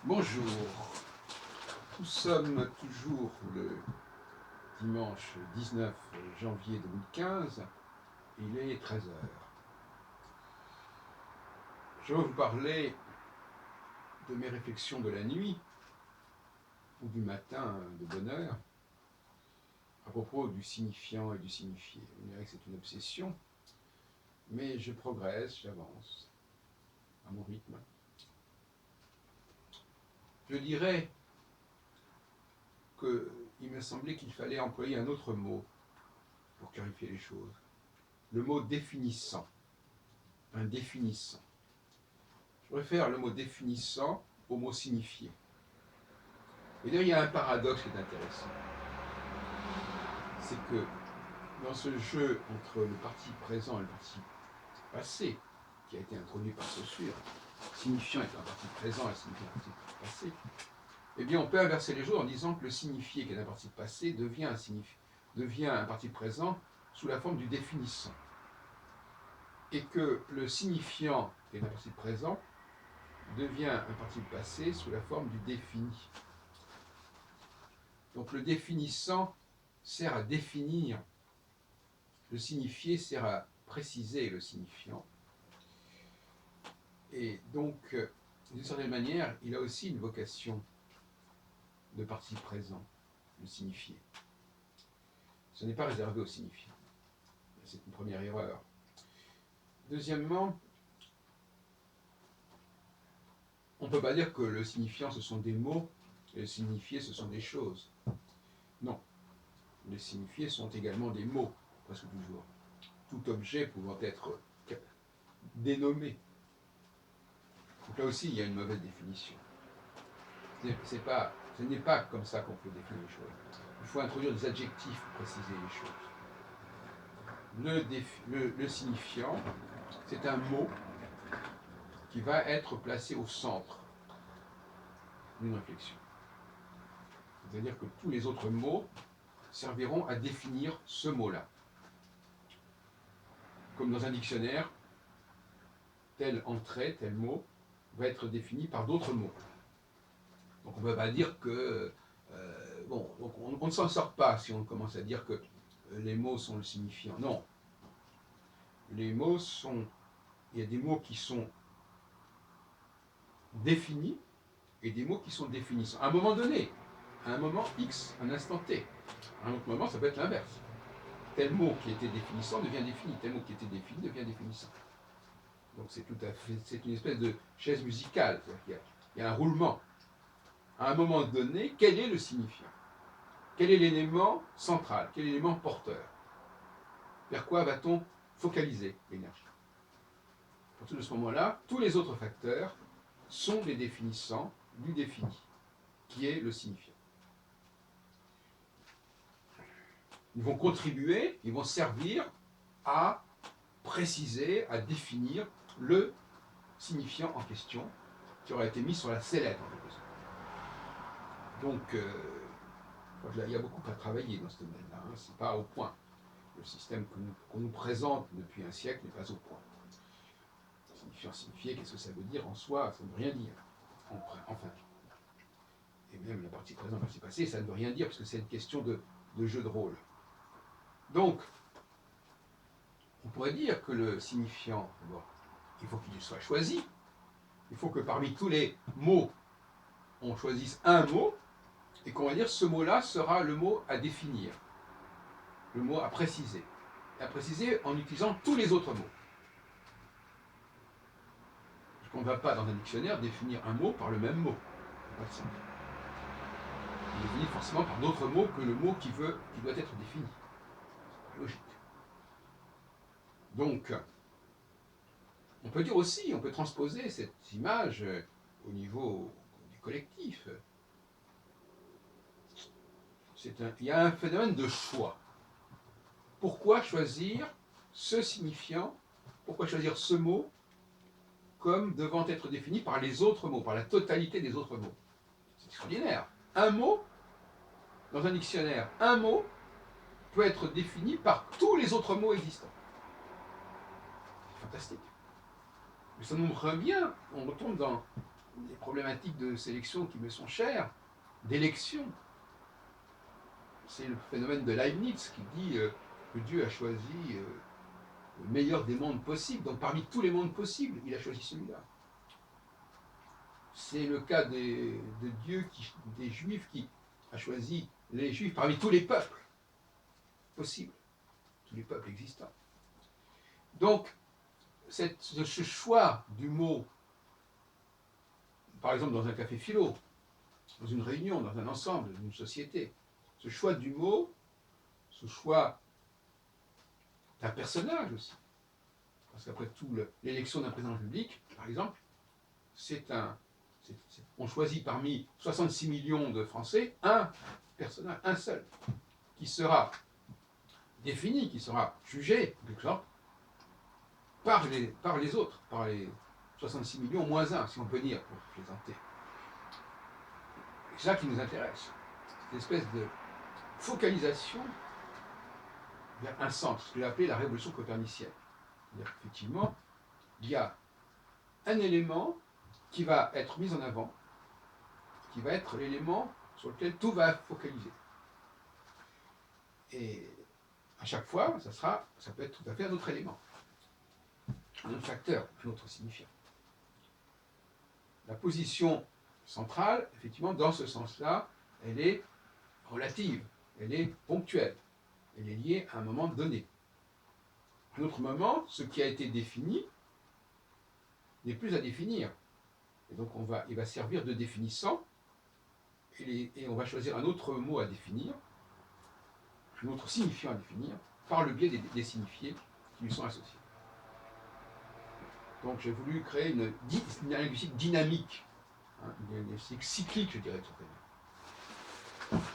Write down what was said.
Bonjour, nous sommes toujours le dimanche 19 janvier 2015, il est 13 heures. Je vais vous parler de mes réflexions de la nuit ou du matin de bonne heure à propos du signifiant et du signifié. Vous direz que c'est une obsession, mais je progresse, j'avance à mon rythme. Je dirais qu'il me semblait qu'il fallait employer un autre mot pour clarifier les choses. Le mot définissant. Un définissant. Je préfère le mot définissant au mot signifié. Et là, il y a un paradoxe qui est intéressant. C'est que dans ce jeu entre le participe présent et le participe passé, qui a été introduit par Saussure, signifiant est un participe présent et signifiant un participe passé, eh bien, on peut inverser les choses en disant que le signifié, qui est un participe passé, devient un participe présent sous la forme du définissant. Et que le signifiant, qui est un participe présent, devient un participe passé sous la forme du défini. Donc le définissant sert à définir, le signifié sert à préciser le signifiant. Et donc, d'une certaine manière, il a aussi une vocation de participe présent, le signifié. Ce n'est pas réservé au signifiant. C'est une première erreur. Deuxièmement, on ne peut pas dire que le signifiant, ce sont des mots, et le signifié, ce sont des choses. Non. Les signifiés sont également des mots, presque toujours. Tout objet pouvant être dénommé. Donc là aussi, il y a une mauvaise définition. Ce n'est pas comme ça qu'on peut définir les choses. Il faut introduire des adjectifs pour préciser les choses. Le signifiant, c'est un mot qui va être placé au centre d'une réflexion. C'est-à-dire que tous les autres mots serviront à définir ce mot-là. Comme dans un dictionnaire, telle entrée, tel mot, va être défini par d'autres mots. Donc on ne peut pas dire que... donc on ne s'en sort pas si on commence à dire que les mots sont le signifiant. Non. Les mots sont... Il y a des mots qui sont définis et des mots qui sont définissants. À un moment donné, à un moment X, un instant T. À un autre moment, ça peut être l'inverse. Tel mot qui était définissant devient défini, tel mot qui était défini devient définissant. Donc c'est tout à fait, c'est une espèce de chaise musicale. Il y a un roulement. À un moment donné, quel est le signifiant? Quel est l'élément central? Quel est l'élément porteur? Vers quoi va-t-on focaliser l'énergie? À partir de ce moment-là, tous les autres facteurs sont des définissants du défini, qui est le signifiant. Ils vont contribuer, ils vont servir à préciser, à définir le signifiant en question, qui aura été mis sur la sellette en quelque sorte. Donc, il y a beaucoup à travailler dans ce domaine-là. Hein. Ce n'est pas au point. Le système qu'on nous présente depuis un siècle n'est pas au point. Signifiant, signifié, qu'est-ce que ça veut dire en soi? Ça ne veut rien dire. Enfin. Et même la partie présente, la partie passée, ça ne veut rien dire parce que c'est une question de jeu de rôle. Donc, on pourrait dire que le signifiant, d'abord, il faut qu'il soit choisi. Il faut que parmi tous les mots, on choisisse un mot et qu'on va dire ce mot-là sera le mot à définir, le mot à préciser. À préciser en utilisant tous les autres mots. Parce qu'on ne va pas dans un dictionnaire définir un mot par le même mot. Pas de sens. On définit forcément par d'autres mots que le mot qui doit être défini. C'est pas logique. Donc, on peut dire aussi, on peut transposer cette image au niveau du collectif. Il y a un phénomène de choix. Pourquoi choisir ce signifiant? Pourquoi choisir ce mot comme devant être défini par les autres mots, par la totalité des autres mots? C'est extraordinaire. Un mot, dans un dictionnaire, un mot peut être défini par tous les autres mots existants. C'est fantastique. Mais ça nous montre bien, on retombe dans les problématiques de sélection qui me sont chères, d'élection. C'est le phénomène de Leibniz qui dit que Dieu a choisi le meilleur des mondes possibles. Donc parmi tous les mondes possibles, il a choisi celui-là. C'est le cas de Dieu, des Juifs, qui a choisi les Juifs parmi tous les peuples possibles, tous les peuples existants. Donc, ce choix du mot, par exemple dans un café philo, dans une réunion, dans un ensemble, d'une société, ce choix du mot, ce choix d'un personnage aussi, parce qu'après tout, l'élection d'un président public, par exemple, on choisit parmi 66 millions de Français un personnage, un seul, qui sera défini, qui sera jugé, en quelque sorte, par les autres, par les 66 millions moins un, si on peut dire, pour plaisanter. C'est ça qui nous intéresse, cette espèce de focalisation vers un centre, ce que j'ai appelé la révolution copernicienne. C'est-à-dire qu'effectivement, il y a un élément qui va être mis en avant, qui va être l'élément sur lequel tout va focaliser. Et à chaque fois, ça peut être tout à fait un autre élément, un autre facteur, un autre signifiant. La position centrale, effectivement, dans ce sens-là, elle est relative, elle est ponctuelle, elle est liée à un moment donné. À un autre moment, ce qui a été défini n'est plus à définir. Et donc il va servir de définissant, et on va choisir un autre mot à définir, un autre signifiant à définir, par le biais des signifiés qui lui sont associés. Donc j'ai voulu créer une linguistique dynamique, une linguistique cyclique, je dirais, tout à fait.